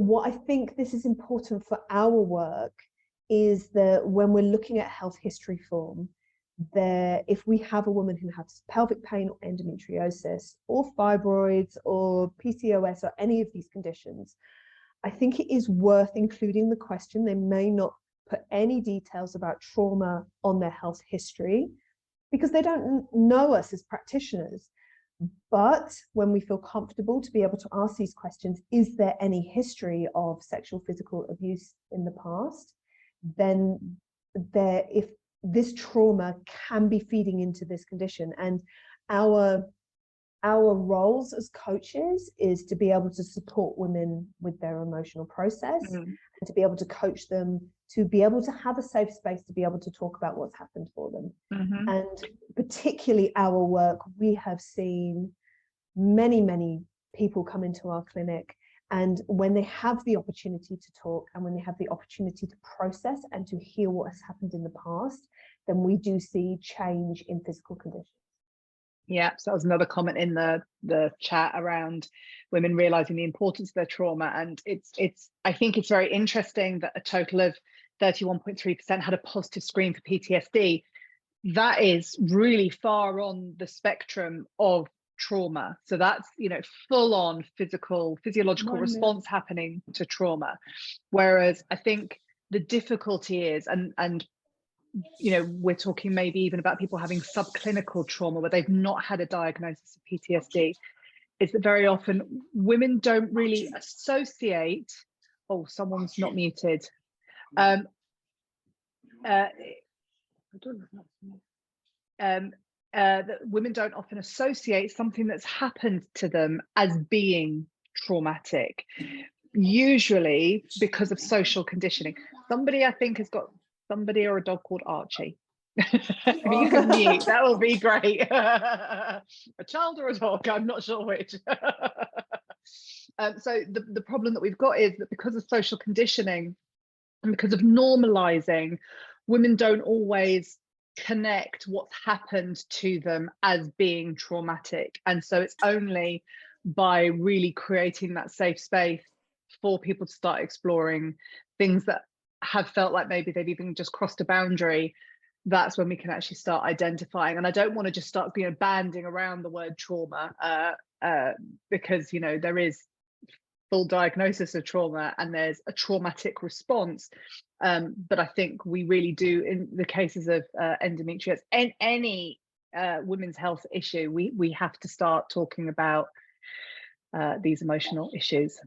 what I think this is important for our work is that when we're looking at health history form, if we have a woman who has pelvic pain or endometriosis or fibroids or PCOS or any of these conditions, I think it is worth including the question. They may not put any details about trauma on their health history because they don't know us as practitioners. But when we feel comfortable to be able to ask these questions, is there any history of sexual physical abuse in the past? Then if this trauma can be feeding into this condition, and our roles as coaches is to be able to support women with their emotional process and to be able to coach them to be able to have a safe space to be able to talk about what's happened for them. And particularly our work, we have seen many people come into our clinic, and when they have the opportunity to talk and when they have the opportunity to process and to hear what has happened in the past, then we do see change in physical conditions. Yeah, so that was another comment in the chat around women realizing the importance of their trauma. And I think it's very interesting that a total of 31.3% had a positive screen for PTSD. That is really far on the spectrum of trauma. So that's, full on physiological response happening to trauma. Whereas I think the difficulty is, and we're talking maybe even about people having subclinical trauma where they've not had a diagnosis of PTSD, is that very often women don't really associate, oh, someone's not muted. That women don't often associate something that's happened to them as being traumatic, usually because of social conditioning. Somebody, I think, has got somebody or a dog called Archie. If you can mute, that will be great. A child or a dog, I'm not sure which. So the problem that we've got is that because of social conditioning and because of normalizing, women don't always connect what's happened to them as being traumatic. And so it's only by really creating that safe space for people to start exploring things that have felt like maybe they've even just crossed a boundary, that's when we can actually start identifying. And I don't want to just start banding around the word trauma, because there is full diagnosis of trauma and there's a traumatic response, but I think we really do, in the cases of endometriosis and any women's health issue, we have to start talking about these emotional issues.